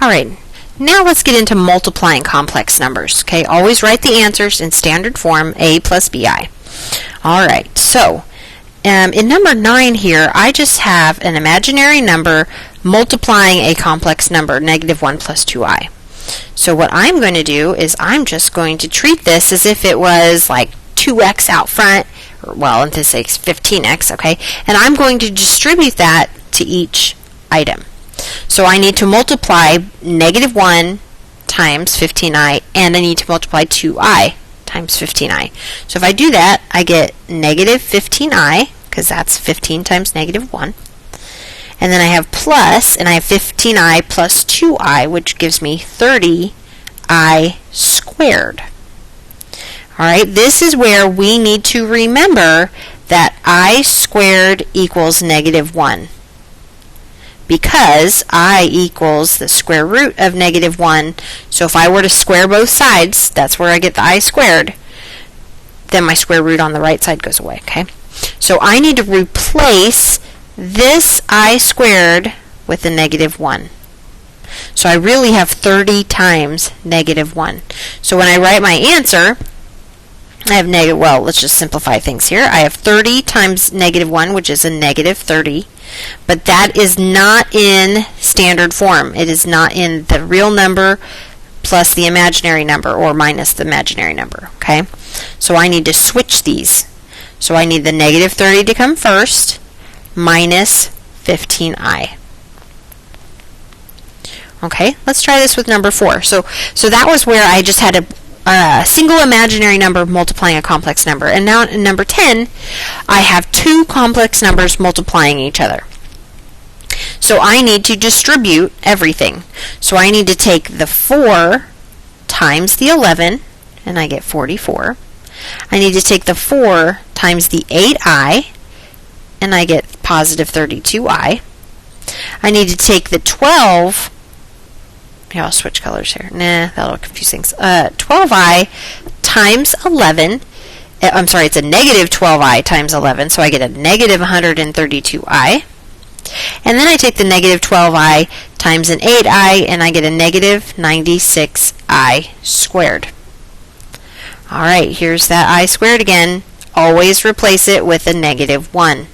All right, now let's get into multiplying complex numbers. Okay, always write the answers in standard form, a plus bi. All right, so in number 9 here, I just have an imaginary number multiplying a complex number, negative 1 plus 2i. So what I'm going to do is I'm just going to treat this as if it was like 2x out front, or, well, in this case 15x, okay? And I'm going to distribute that to each item. So I need to multiply negative 1 times 15i, and I need to multiply 2i times 15i. So if I do that, I get negative 15i, because that's 15 times negative 1. And then I have plus, and I have 15i plus 2i, which gives me 30i squared. Alright, this is where we need to remember that I squared equals negative 1. Because I equals the square root of negative 1, so if I were to square both sides, that's where I get the I squared, then my square root on the right side goes away, okay? So I need to replace this I squared with a negative 1. So I really have 30 times negative 1. So when I write my answer, I have negative, well, let's just simplify things here. I have 30 times negative 1, which is a negative 30. But that is not in standard form. It is not in the real number plus the imaginary number or minus the imaginary number, okay? So I need to switch these. So I need the negative 30 to come first, minus 15i. Okay, let's try this with number 4. So that was where I just had a single imaginary number multiplying a complex number. And now in number 10, I have two complex numbers multiplying each other. So I need to distribute everything. So I need to take the 4 times the 11, and I get 44. I need to take the 4 times the 8i, and I get positive 32i. I need to take the 12, here I'll switch colors here, that'll confuse things, 12i times 11, I'm sorry, it's a negative 12i times 11, so I get a negative 132i. And then I take the negative 12i times an 8i, and I get a negative 96i squared. Alright, here's that I squared again. Always replace it with a negative 1.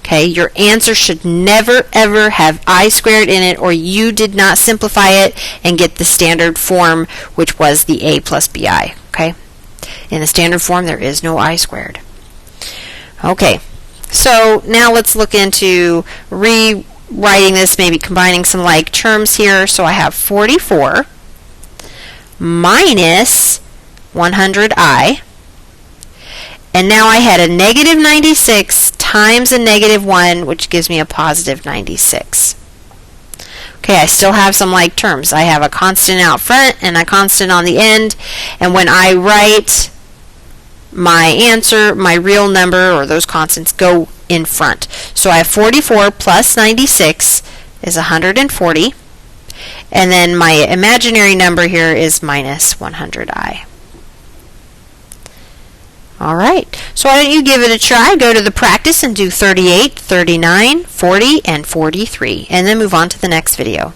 Okay, your answer should never ever have I squared in it, or you did not simplify it and get the standard form, which was the a plus bi. Okay, in the standard form there is no I squared. Okay, so now let's look into rewriting this, maybe combining some like terms here. So I have 44 minus 100i, and now I had a negative 96 times a negative 1, which gives me a positive 96. Okay, I still have some like terms. I have a constant out front and a constant on the end, and when I write my answer, my real number, or those constants, go in front. So I have 44 plus 96 is 140, and then my imaginary number here is minus 100i. Alright, so why don't you give it a try, go to the practice and do 38, 39, 40, and 43, and then move on to the next video.